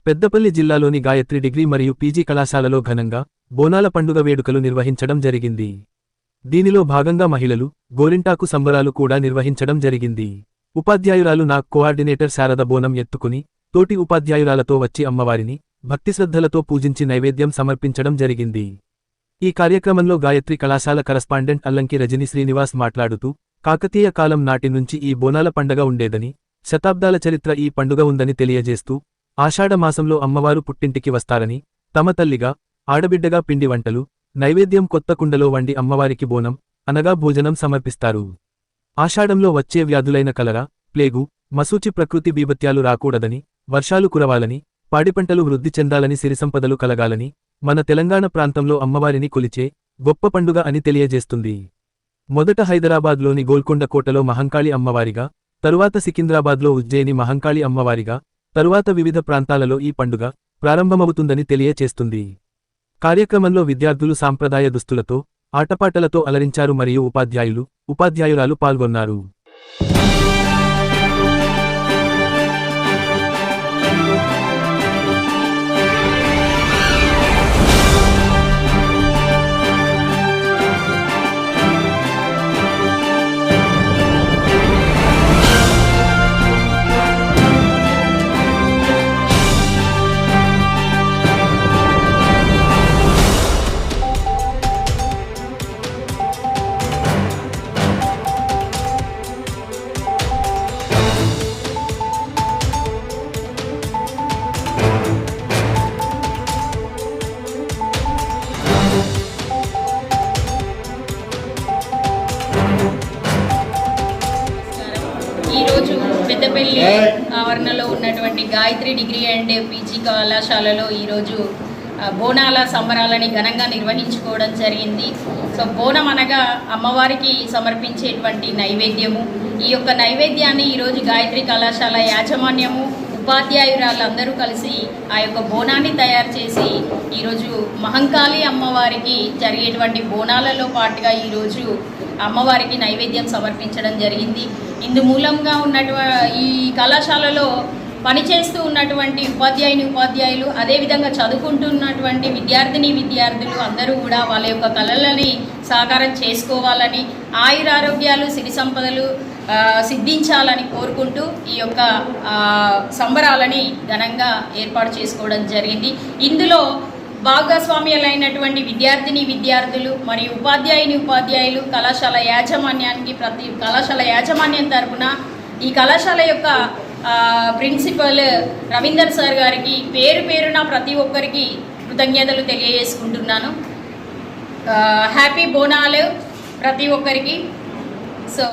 పెద్దపల్లి జిల్లాలోని గాయత్రి డిగ్రీ మరియు పీజీ కళాశాలలో ఘనంగా బోనాల పండుగ వేడుకలు నిర్వహించడం జరిగింది. దీనిలో భాగంగా మహిళలు గోరింటాకు సంబరాలు కూడా నిర్వహించడం జరిగింది. ఉపాధ్యాయురాలు నాగ్ కోఆర్డినేటర్ శారద బోనం ఎత్తుకుని తోటి ఉపాధ్యాయురాలతో వచ్చి అమ్మవారిని భక్తిశ్రద్ధలతో పూజించి నైవేద్యం సమర్పించడం జరిగింది. ఈ కార్యక్రమంలో గాయత్రి కళాశాల కరస్పాండెంట్ అల్లంకి రజని శ్రీనివాస్ మాట్లాడుతూ, కాకతీయ కాలం నాటి నుంచి ఈ బోనాల పండగ ఉండేదని, శతాబ్దాల చరిత్ర ఈ పండుగ ఉందని తెలియజేస్తూ, ఆషాఢ మాసంలో అమ్మవారు పుట్టింటికి వస్తారని, తమ తల్లిగా ఆడబిడ్డగా పిండి వంటలు నైవేద్యం కొత్త కుండలో వండి అమ్మవారికి బోనం అనగా భోజనం సమర్పిస్తారు. ఆషాఢంలో వచ్చే వ్యాధులైన కలరా, ప్లేగు, మసూచి ప్రకృతి బీభత్యాలు రాకూడదని, వర్షాలు కురవాలని, పాడిపంటలు వృద్ధి చెందాలని, సిరిసంపదలు కలగాలని మన తెలంగాణ ప్రాంతంలో అమ్మవారిని కొలిచే గొప్ప పండుగ అని తెలియజేస్తుంది. మొదట హైదరాబాద్లోని గోల్కొండ కోటలో మహంకాళి అమ్మవారిగా, తరువాత సికింద్రాబాద్లో ఉజ్జయిని మహంకాళి అమ్మవారిగా, తరువాత వివిధ ప్రాంతాలలో ఈ పండుగ ప్రారంభమవుతుందని తెలియచేస్తుంది. కార్యక్రమంలో విద్యార్థులు సాంప్రదాయ దుస్తులతో ఆటపాటలతో అలరించారు మరియు ఉపాధ్యాయురాలు పాల్గొన్నారు. ఈరోజు పెద్దపల్లి ఆవరణలో ఉన్నటువంటి గాయత్రి డిగ్రీ అండ్ పీజీ కళాశాలలో ఈరోజు బోనాల సంబరాలని ఘనంగా నిర్వహించుకోవడం జరిగింది. సో బోనం అనగా అమ్మవారికి సమర్పించేటువంటి నైవేద్యము. ఈ యొక్క నైవేద్యాన్ని ఈరోజు గాయత్రి కళాశాల యాజమాన్యము ఉపాధ్యాయురాళ్ళందరూ కలిసి ఆ యొక్క బోనాన్ని తయారు చేసి ఈరోజు మహంకాళి అమ్మవారికి జరిగేటువంటి బోనాలలో పాటుగా ఈరోజు అమ్మవారికి నైవేద్యం సమర్పించడం జరిగింది. ఇందు మూలంగా ఈ కళాశాలలో పనిచేస్తూ ఉన్నటువంటి ఉపాధ్యాయులు అదేవిధంగా చదువుకుంటున్నటువంటి విద్యార్థులు అందరూ కూడా వాళ్ళ యొక్క కళలని సాకారం చేసుకోవాలని, ఆయురారోగ్యాలు సిరి సంపదలు సిద్ధించాలని కోరుకుంటూ ఈ యొక్క సంబరాలని ఘనంగా ఏర్పాటు చేసుకోవడం జరిగింది. ఇందులో భాగస్వామ్యాలైనటువంటి విద్యార్థులు మరియు ఉపాధ్యాయులు కళాశాల యాజమాన్యానికి కళాశాల యాజమాన్యం తరపున ఈ కళాశాల యొక్క ప్రిన్సిపల్ రవీందర్ సార్ గారికి పేరున ప్రతి ఒక్కరికి కృతజ్ఞతలు తెలియజేసుకుంటున్నాను. హ్యాపీ బోనాలు ప్రతి ఒక్కరికి. సో